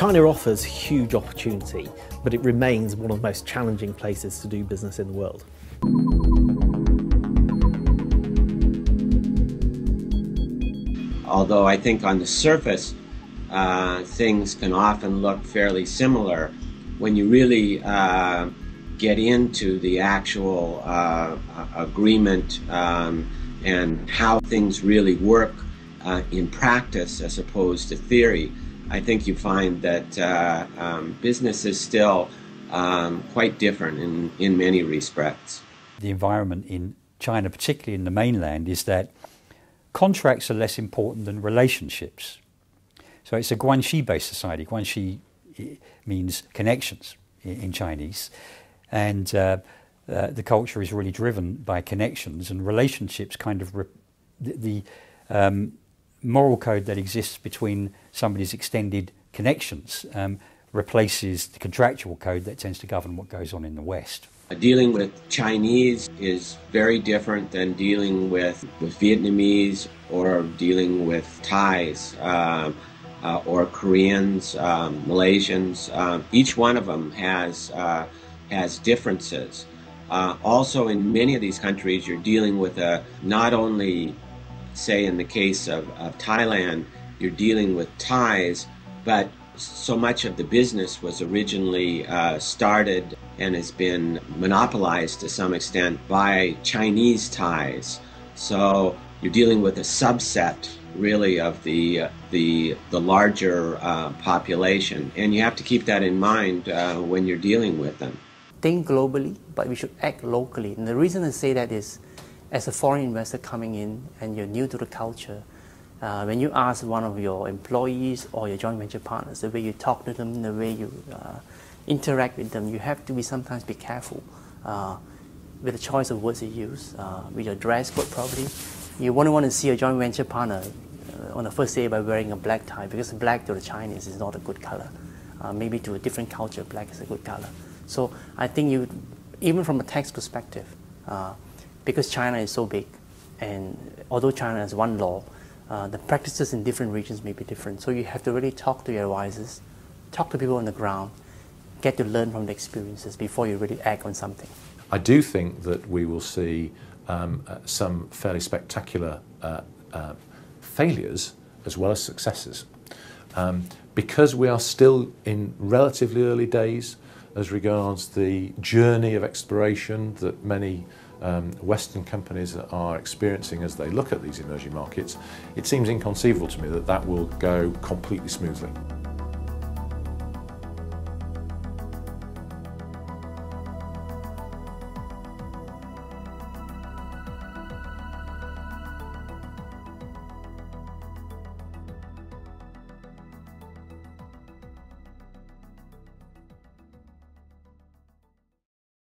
China offers huge opportunity, but it remains one of the most challenging places to do business in the world. Although I think on the surface, things can often look fairly similar, when you really get into the actual agreement and how things really work in practice as opposed to theory, I think you find that business is still quite different in many respects. The environment in China, particularly in the mainland, is that contracts are less important than relationships. So it's a Guanxi-based society. Guanxi means connections in Chinese, and the culture is really driven by connections and relationships. Kind of the moral code that exists between somebody's extended connections replaces the contractual code that tends to govern what goes on in the West. Dealing with Chinese is very different than dealing with Vietnamese or dealing with Thais or Koreans, Malaysians. Each one of them has differences. Also, in many of these countries, you're dealing with not only, say in the case of Thailand, you're dealing with Thais, but so much of the business was originally started and has been monopolized to some extent by Chinese Thais. So you're dealing with a subset, really, of the larger population, and you have to keep that in mind when you're dealing with them. Think globally, but we should act locally. And the reason I say that is, as a foreign investor coming in and you're new to the culture, when you ask one of your employees or your joint venture partners, the way you talk to them, the way you interact with them, you have to sometimes be careful with the choice of words you use, with your dress code probably. You wouldn't want to see a joint venture partner on the first day by wearing a black tie, because black to the Chinese is not a good color. Maybe to a different culture, black is a good color. So I think even from a tax perspective, because China is so big, and although China has one law, the practices in different regions may be different. So you have to really talk to your advisors, talk to people on the ground, get to learn from the experiences before you really act on something. I do think that we will see some fairly spectacular failures as well as successes. Because we are still in relatively early days as regards the journey of exploration that many Western companies are experiencing as they look at these emerging markets, it seems inconceivable to me that that will go completely smoothly.